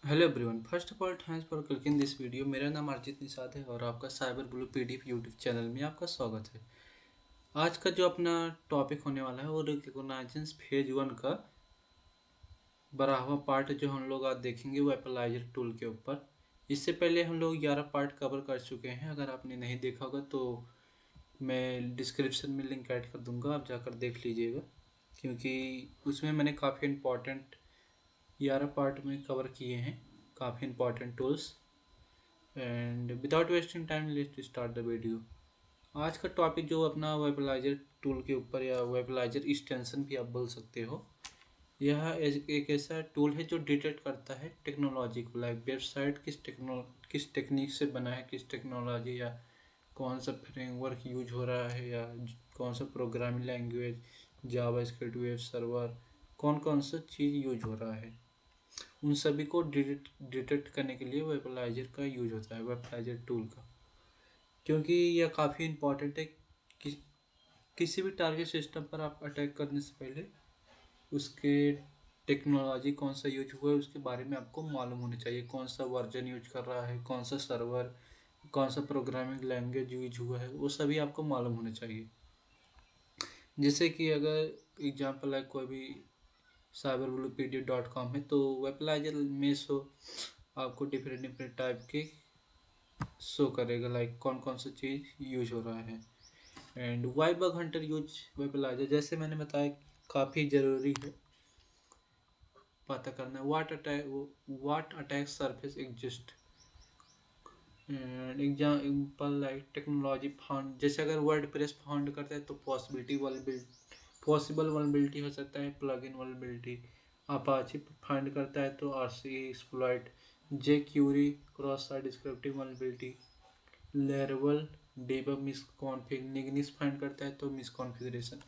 Hello everyone, first of all thanks for clicking this video. मेरा नाम अर्जित निषाद है और आपका cyber blue PDF YouTube channel में आपका स्वागत है। आज का जो अपना टॉपिक होने वाला है वो रिकॉग्नाइजेंस फेज 1 का 12वां पार्ट जो हम लोग आज देखेंगे वो एप्पलाइजर टूल के ऊपर। इससे पहले हम लोग 11 पार्ट कवर कर चुके हैं। अगर आपने नहीं देखा होगा तो मैं डिस्क्रिप्शन में लिंक ऐड कर दूंगा, आप जाकर देख लीजिएगा, क्योंकि उसमें मैंने काफ़ी इम्पोर्टेंट 11 पार्ट में कवर किए हैं, काफ़ी important tools. And without wasting time let's start the video. आज का टॉपिक जो अपना वेबलाइजर टूल के ऊपर या वेबलाइजर एक्सटेंशन भी आप बोल सकते हो। यह एक ऐसा टूल है जो डिटेक्ट करता है टेक्नोलॉजी को, लाइक वेबसाइट किस टेक्निक से बना है, किस टेक्नोलॉजी या कौन सा फ्रेमवर्क यूज हो रहा है, या कौन सा programming language, JavaScript, web server, कौन कौन सा चीज़ यूज हो रहा है। उन सभी को डिटेक्ट करने के लिए वेबलाइजर का यूज होता है, वेबलाइजर टूल का, क्योंकि यह काफ़ी इम्पॉर्टेंट है कि किसी भी टारगेट सिस्टम पर आप अटैक करने से पहले उसके टेक्नोलॉजी कौन सा यूज हुआ है उसके बारे में आपको मालूम होना चाहिए। कौन सा वर्जन यूज कर रहा है, कौन सा सर्वर, कौन सा प्रोग्रामिंग लैंग्वेज यूज हुआ है, वो सभी आपको मालूम होना चाहिए। जैसे कि अगर एग्जाम्पल है कोई भी cyberbluepd.com है, तो वेबलाइजर में आपको डिफरेंट डिफरेंट टाइप के शो करेगा, लाइक कौन कौन सा चीज़ यूज हो रहा है। And why bug hunter use Wappalyzer, जैसे मैंने बताया, काफ़ी ज़रूरी है पता करना what attack surface exist. And example like technology found, जैसे अगर वर्ड प्रेस फाउंड करता है तो पॉसिबल वल्नरेबिलिटी हो सकता है, plugin vulnerability. Apache find करता है तो RC exploit, jQuery cross site descriptive vulnerability, Laravel debug misconfig, Nginx find करता है तो misconfiguration.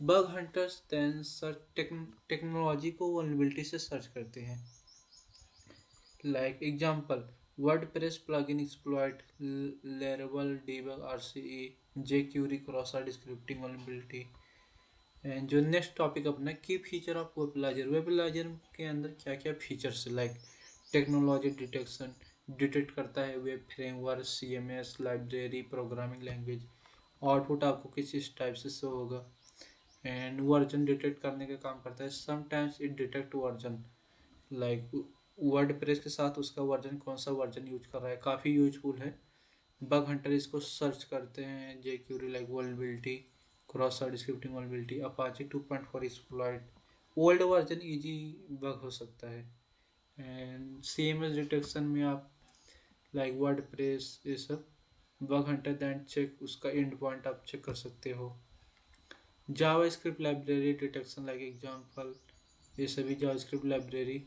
Bug hunters then search technology को वल्नरेबिलिटी से सर्च करते हैं, like example WordPress plugin exploit, Laravel debug RCE, jQuery cross site descriptive vulnerability. And जो next topic अपना key feature of वेबलाइजर, वेबलाइजर के अंदर क्या क्या फीचर्स है, लाइक टेक्नोलॉजी डिटेक्शन, डिटेक्ट करता है web framework, CMS library, programming language, output आपको किस टाइप से शो होगा। एंड वर्जन डिटेक्ट करने का काम करता है, sometimes it detect version, like word press के साथ उसका वर्जन कौन सा वर्जन यूज कर रहा है, काफ़ी यूजफुल है। बग हंटर इसको सर्च करते हैं, jQuery like vulnerability, cross site scripting vulnerability, Apache 2.4 exploit, old version easy bug हो सकता है। एंड CMS डिटेक्शन में आप लाइक वर्ड प्रेस ये सब, बग हंटर दैन चेक उसका एंड पॉइंट आप चेक कर सकते हो। JavaScript library detection, like example ये सभी JavaScript library.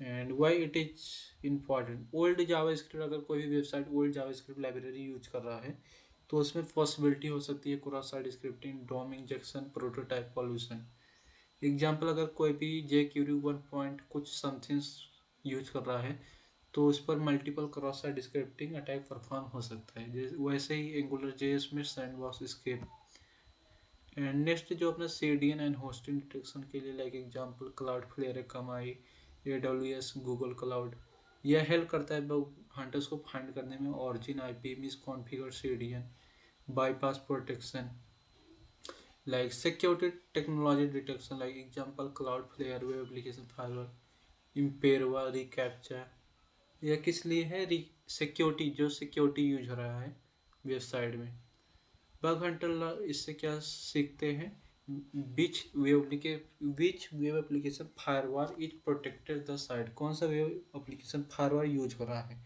And why it is important, old JavaScript, अगर कोई भी website old JavaScript library use कर रहा है तो उसमें पॉसिबिलिटी हो सकती है cross site scripting, DOM injection, prototype pollution. Example अगर कोई भी जे क्यूरी 1 पॉइंट कुछ समथिंग्स यूज कर रहा है तो उस पर multiple cross site scripting attack perform हो सकता है। वैसे ही एंगुलर JS में सैंडबॉक्स एस्केप। एंड नेक्स्ट जो अपना CDN एंड होस्टिंग डिटेक्शन के लिए, like example Cloudflare, Akamai, AWS, Google Cloud, यह हेल्प करता है हंटर्स को फाइंड करने में origin IP, misconfigure CDN, bypass protection, like security technology detection, like example Cloudflare, web application firewall, Imperva, reCAPTCHA. यह किस लिए है, सिक्योरिटी, जो सिक्योरिटी यूज हो रहा है वेबसाइट में। बग हंटर इससे क्या सीखते हैं, which web application firewall is protected the site, कौन सा वेब एप्लीकेशन फायरवॉल यूज हो रहा है,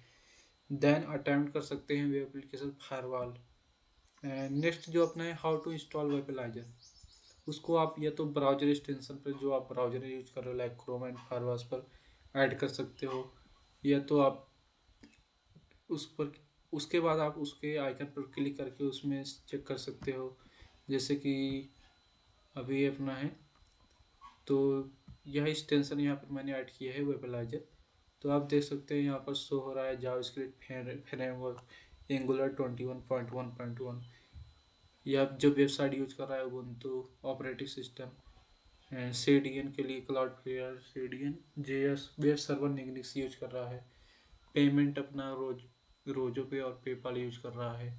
देन अटेम्प्ट कर सकते हैं वेब एप्लीकेशन फायरवॉल। नेक्स्ट जो अपना है हाउ टू इंस्टॉल वेबलाइजर, उसको आप या तो ब्राउजर एक्सटेंशन पर जो आप ब्राउजर यूज कर रहे हो लाइक क्रोम एंड फायरवॉल पर ऐड कर सकते हो, या तो आप उस पर उसके बाद आप उसके आइकन पर क्लिक करके उसमें चेक कर सकते हो। जैसे कि अभी अपना है तो यह एक्सटेंशन यहाँ पर मैंने ऐड किया है वेबलाइजर, तो आप देख सकते हैं यहाँ पर शो हो रहा है जावास्क्रिप्ट फ्रेमवर्क, एंगुलर 21.1.1, या जो वेबसाइट यूज कर रहा है Ubuntu operating system, and CDN के लिए Cloudflare CDN JS web server Nginx use कर रहा है। पेमेंट अपना रोजो पे और पेपाल यूज कर रहा है।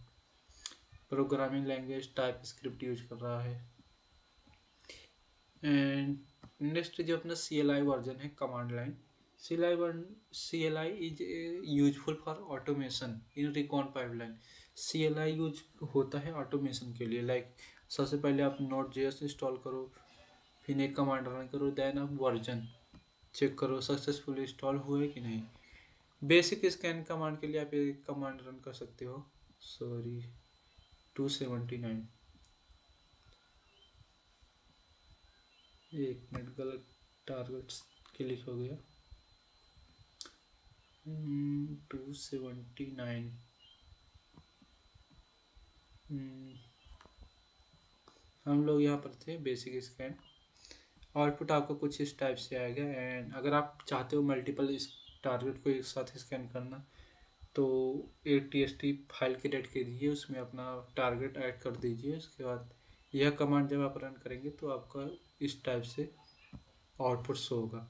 Programming language TypeScript use कर रहा है। एंड नेक्स्ट जो अपना सी एल आई वर्जन है command line. C L I is useful for automation in recon pipeline. C L I use होता है ऑटोमेशन के लिए। लाइक सबसे पहले आप नोट जेएस इंस्टॉल करो, फिर एक कमांड रन करो, देन आप वर्जन चेक करो सक्सेसफुल इंस्टॉल हुआ है कि नहीं। बेसिक स्कैन कमांड के लिए आप एक कमांड रन कर सकते हो। सॉरी 279, एक मिनट गलत टारगेट क्लिक हो गया। 279 हम लोग यहाँ पर थे बेसिक स्कैन। आउटपुट आपको कुछ इस टाइप से आएगा। एंड अगर आप चाहते हो मल्टीपल इस टारगेट को एक साथ स्कैन करना तो एक TXT फाइल क्रिएट कीजिए, उसमें अपना टारगेट ऐड कर दीजिए। उसके बाद यह कमांड जब आप रन करेंगे तो आपका इस टाइप से आउटपुट शो होगा।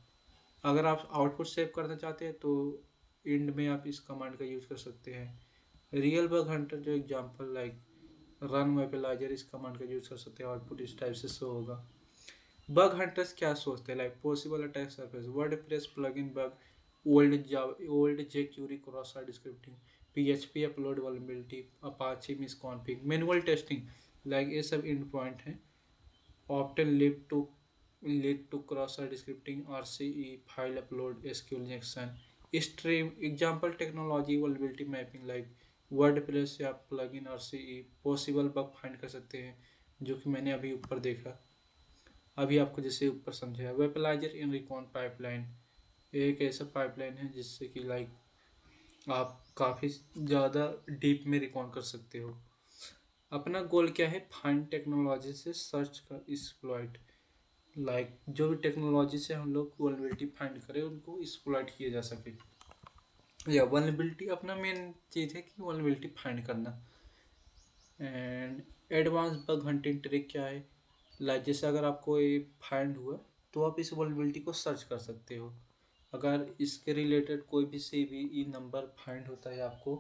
अगर आप आउटपुट सेव करना चाहते हैं तो इंड में आप इस कमांड का यूज़ कर सकते हैं। रियल बग हंटर जो एग्जांपल लाइक रन वेबलाइजर इस कमांड का यूज़ कर सकते हैं। आउटपुट इस टाइप से शो होगा। बग हंटर्स क्या सोचते हैं like possible attack surface, WordPress plugin bug, old jQuery cross site scripting, PHP upload vulnerability, Apache misconfig, manual testing. Like ये सब इंड पॉइंट हैं। Often lead to cross site scripting, RCE file upload, SQL injection. Stream example technology vulnerability mapping like WordPress या plugin RCE possible bug find कर सकते हैं, जो कि मैंने अभी ऊपर देखा, अभी आपको जैसे ऊपर समझाया। वेबलाइजर इन रिकॉन पाइपलाइन एक ऐसा पाइपलाइन है जिससे कि लाइक आप काफ़ी ज़्यादा डीप में रिकॉन कर सकते हो। अपना गोल क्या है, फाइंड टेक्नोलॉजी से सर्च का एक्सप्लॉइट। लाइक जो भी टेक्नोलॉजी से हम लोग वल्नरेबिलिटी फाइंड करें उनको एक्सप्लॉइट किया जा सके। या वल्नरेबिलिटी अपना मेन चीज़ है कि वल्नरेबिलिटी फाइंड करना। And advance bug hunting trick क्या है, लाइक जैसे अगर आपको ये फाइंड हुआ तो आप इस वल्नरेबिलिटी को सर्च कर सकते हो। अगर इसके रिलेटेड कोई भी CVE नंबर फाइंड होता है आपको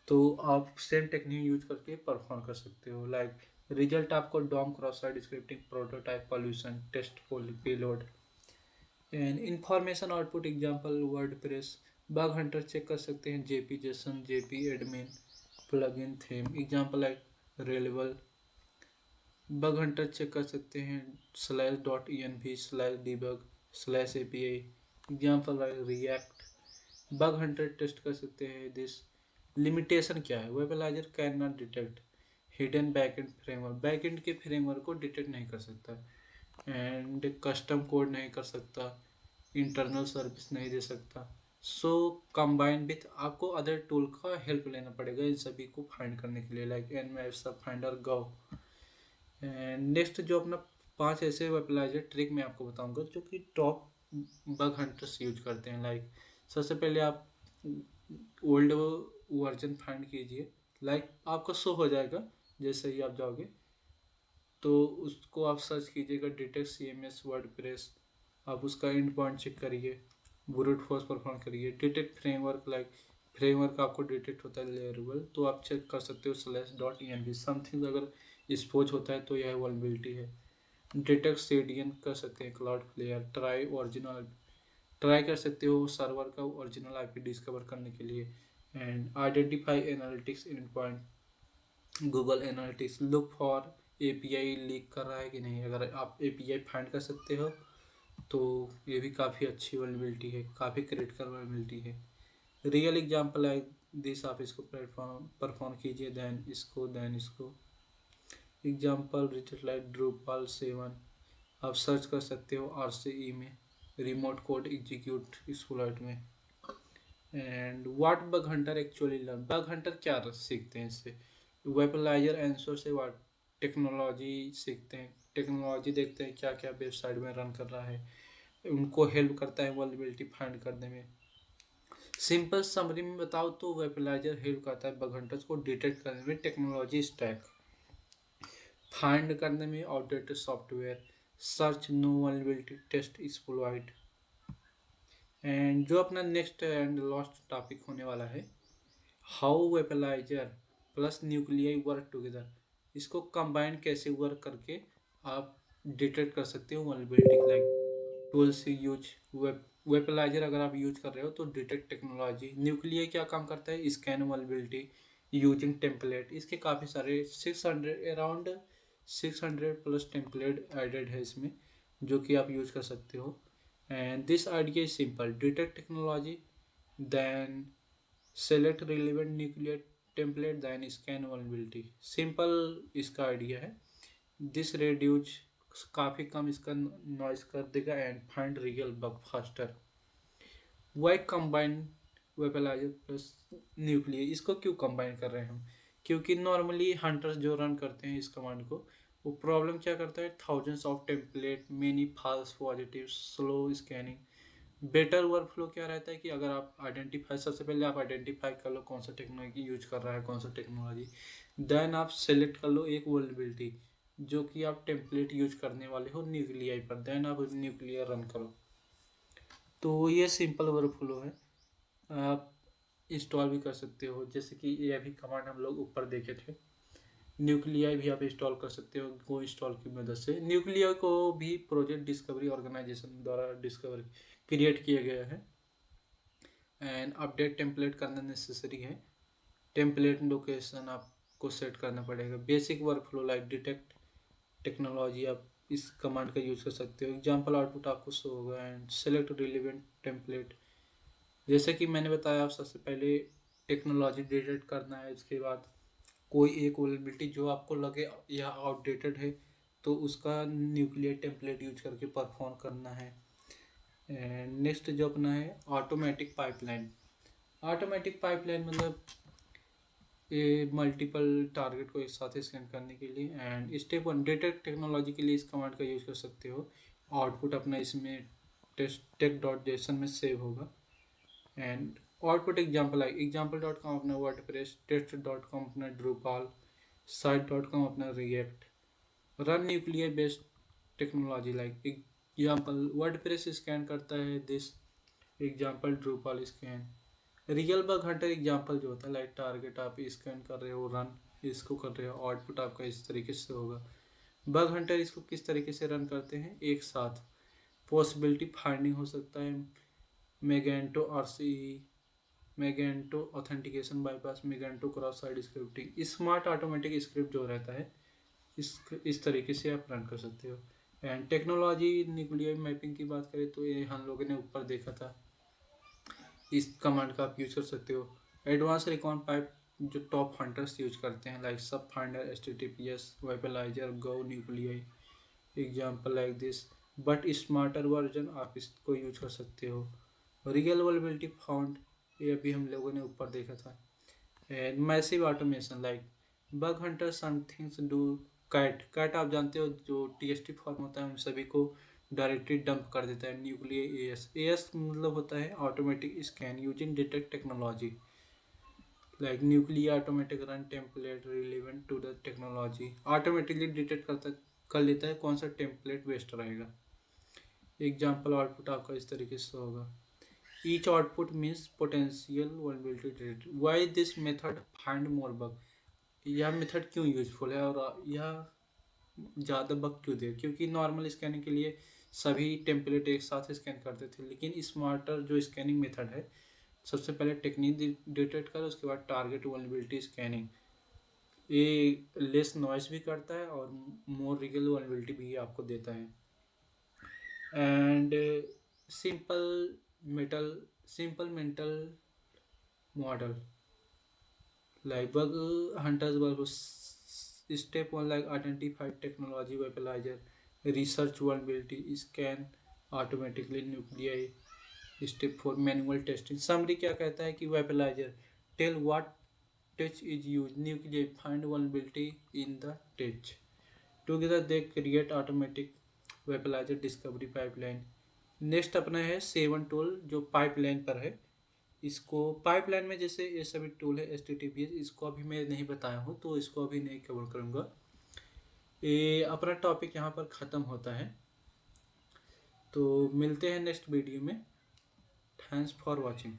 तो आप सेम टेक्निक यूज करके परफॉर्म कर सकते हो। लाइक रिजल्ट आपको DOM cross site scripting prototype pollution test payload and information output example WordPress. Bug hunter check कर सकते हैं JP JSON, JP admin, plugin theme example like रेलेबल। बग हंटर चेक कर सकते हैं /env/debug/API example like React. Bug hunter test कर सकते हैं दिस। लिमिटेशन क्या है, Wappalyzer can not detect hidden backend framework, backend के फ्रेमवर्क को डिटेक्ट नहीं कर सकता एंड कस्टम कोड नहीं कर सकता, इंटरनल सर्विस नहीं दे सकता। सो कंबाइन विथ आपको अदर टूल का हेल्प लेना पड़ेगा इन सभी को फाइंड करने के लिए, लाइक Nmap सब फाइंडर गो। एंड नेक्स्ट जो अपना 5 ऐसे वेबलाइजर ट्रिक मैं आपको बताऊंगा जो कि टॉप बग हंटर्स यूज करते हैं। लाइक सबसे पहले आप ओल्ड वर्जन फाइंड कीजिए। लाइक आपको शो हो जाएगा जैसे ही आप जाओगे तो उसको आप सर्च कीजिएगा डिटेक्ट CMS वर्डप्रेस। आप उसका एंड पॉइंट चेक करिए, ब्रूट फोर्स परफॉर्म करिए। डिटेक्ट फ्रेमवर्क लाइक फ्रेमवर्क आपको डिटेक्ट होता है लेयरेबल तो आप चेक कर सकते हो /.env समथिंग अगर एक्सपोज होता है तो यह वल्नरेबिलिटी है। डिटेक्ट CDN कर सकते हैं क्लाउड फ्लेयर। ट्राई कर सकते हो सर्वर का ओरिजिनल IP डिस्कवर करने के लिए। And identify analytics in point, Google analytics look for API leak कर रहा है कि नहीं। अगर आप API फाइंड कर सकते हो तो ये भी काफ़ी अच्छी वल्नरेबिलिटी है, काफ़ी क्रिटिकल वल्नरेबिलिटी है। रियल एग्जांपल है दिस, आप इसको प्लेटफॉर्म परफॉर्म कीजिए देन इसको एग्जांपल रिचर्ड लाइक ड्रूपाल 7 आप सर्च कर सकते हो RCE में, रिमोट कोड एग्जीक्यूट एक्सप्लॉइट में। And what bug Hunter actually learn, bug Hunter क्या सीखते हैं इससे, वेबलाइजर आंसर से व्हाट टेक्नोलॉजी सीखते हैं, टेक्नोलॉजी देखते हैं क्या क्या वेबसाइट में रन कर रहा है, उनको हेल्प करता है वल्नरेबिलिटी फाइंड करने में। सिंपल समरी में बताओ तो वेबलाइजर हेल्प करता है बग हंटर्स को डिटेक्ट करने में टेक्नोलॉजी स्टैक, फाइंड करने में outdated software, search known vulnerability test exploit. And जो अपना नेक्स्ट एंड लास्ट टॉपिक होने वाला है, how Wappalyzer plus Nuclei work together. इसको कंबाइन कैसे वर्क करके आप डिटेक्ट कर सकते हो vulnerability. Like tools use Wappalyzer अगर आप यूज कर रहे हो तो डिटेक्ट टेक्नोलॉजी। न्यूक्लियाई क्या काम करता है, स्कैन वल्नरेबिलिटी यूजिंग टेम्पलेट। इसके काफ़ी सारे 600 अराउंड 600 प्लस टेम्पलेट एडेड है इसमें, जो कि आप यूज कर सकते हो। And this idea is simple, detect technology then select relevant Nuclei template then scan vulnerability. Simple इसका आइडिया है। दिस रेड्यूज काफ़ी कम इसका नॉइस कर देगा and find real bug faster. Why combine Wappalyzer plus Nuclei, इसको क्यों कंबाइन कर रहे हैं हम, क्योंकि नॉर्मली हंटर्स जो रन करते हैं इस कमांड को, वो प्रॉब्लम क्या करता है, thousands of template, many false positive, slow scanning. Better workflow क्या रहता है कि अगर आप आइडेंटिफाई, सबसे पहले आप आइडेंटिफाई कर लो कौन सा टेक्नोलॉजी यूज कर रहा है, कौन सा टेक्नोलॉजी, देन आप सेलेक्ट कर लो एक वल्नरेबिलिटी जो कि आप टेम्पलेट यूज करने वाले हो न्यूक्लियाई पर, देन आप न्यूक्लियर रन करो। तो ये सिंपल वर्कफ्लो है, आप इंस्टॉल भी कर सकते हो। जैसे कि ये अभी कमांड हम लोग ऊपर देखे थे, न्यूक्लियाई भी आप इंस्टॉल कर सकते हो गो इंस्टॉल की मदद से। न्यूक्लियाई को भी प्रोजेक्ट डिस्कवरी ऑर्गेनाइजेशन द्वारा डिस्कवर क्रिएट किया गया है। एंड अपडेट टेम्पलेट करना नेसेसरी है, टेम्पलेट लोकेशन आपको सेट करना पड़ेगा। Basic workflow like detect technology आप इस कमांड का यूज कर सकते हो। एग्जाम्पल आउटपुट आपको शो होगा। एंड सेलेक्ट रिलेवेंट टेम्पलेट, जैसे कि मैंने बताया, आप सबसे पहले टेक्नोलॉजी डिटेक्ट करना है, उसके बाद कोई एक वल्नरेबिलिटी जो आपको लगे या आउटडेटेड है तो उसका न्यूक्लियर टेम्पलेट यूज करके परफॉर्म करना है। एंड नेक्स्ट जो अपना है ऑटोमेटिक पाइपलाइन। ऑटोमेटिक पाइपलाइन मतलब ये मल्टीपल टारगेट को एक साथ स्कैन करने के लिए। एंड स्टेप 1 डिटेक्ट टेक्नोलॉजी के लिए इस कमांड का यूज कर सकते हो। आउटपुट अपना इसमें टेस्ट.json में सेव होगा। एंड आउटपुट एग्जाम्पल है example.com अपना वर्डप्रेस, टेस्ट.com अपना ड्रूपाल, site.com अपना React. Run Nuclei based technology like example WordPress scan करता है this, example Drupal scan. Real bug hunter example जो होता है लाइक टारगेट आप स्कैन कर रहे हो, रन इसको कर रहे हो, आउटपुट आपका इस तरीके से होगा। बग हंटर इसको किस तरीके से रन करते हैं, एक साथ पॉसिबिलिटी फाइंडिंग हो सकता है, Magento RCE, Magento authentication bypass, Magento cross side scripting, smart automatic script जो रहता है इस तरीके से आप रन कर सकते हो। एंड टेक्नोलॉजी न्यूक्लियर मैपिंग की बात करें तो ये हम लोगों ने ऊपर देखा था, इस कमांड का आप यूज कर सकते हो। एडवांस रिकॉन पाइप जो टॉप हंटर्स यूज करते हैं like subfinder, HTTPS, Wappalyzer, go Nuclei, example like this. But smarter version आप इसको यूज कर सकते हो। रियल वल्नरेबिलिटी फाउंड, ये अभी हम लोगों ने ऊपर देखा था। And massive automation like bug hunter somethings do cat. Cat आप जानते हो जो TXT फॉर्म होता है उन सभी को डायरेक्टली डंप कर देता है। न्यूक्लियर AS मतलब होता है automatic scan using detect technology like nuclear automatic run template relevant to the technology, automatically detect कर लेता है कौन सा टेम्पलेट बेस्ट रहेगा। एग्जाम्पल आउटपुट आपका इस तरीके से होगा। Each output means potential vulnerability detected. Why this method find more bug? यह मेथड क्यों यूजफुल है और यह ज़्यादा बग क्यों दे, क्योंकि नॉर्मल स्कैनिंग के लिए सभी टेम्पलेट एक साथ स्कैन करते थे, लेकिन स्मार्टर जो स्कैनिंग मेथड है, सबसे पहले टेक्निक डिटेक्ट कर उसके बाद टारगेट वल्नरेबिलिटी स्कैनिंग, ये लेस नॉइस भी करता है और मोर रियल वल्नरेबिलिटी भी आपको देता है। And simple metal simple mental model like bug hunters work step 1 like identify technology weaponizer, research vulnerability, scan automatically nuclei, step 4 manual testing। summary क्या कहता है कि weaponizer tell what touch is used, nuclei find vulnerability in the touch, together they create automatic weaponizer discovery pipeline। Next अपना है 7 tool जो pipeline पर है। इसको पाइपलाइन में जैसे ये सभी टूल है HTTPS, इसको अभी मैं नहीं बताया हूँ तो इसको अभी नहीं कवर करूँगा। ये अपना टॉपिक यहाँ पर ख़त्म होता है। तो मिलते हैं नेक्स्ट वीडियो में। Thanks for watching.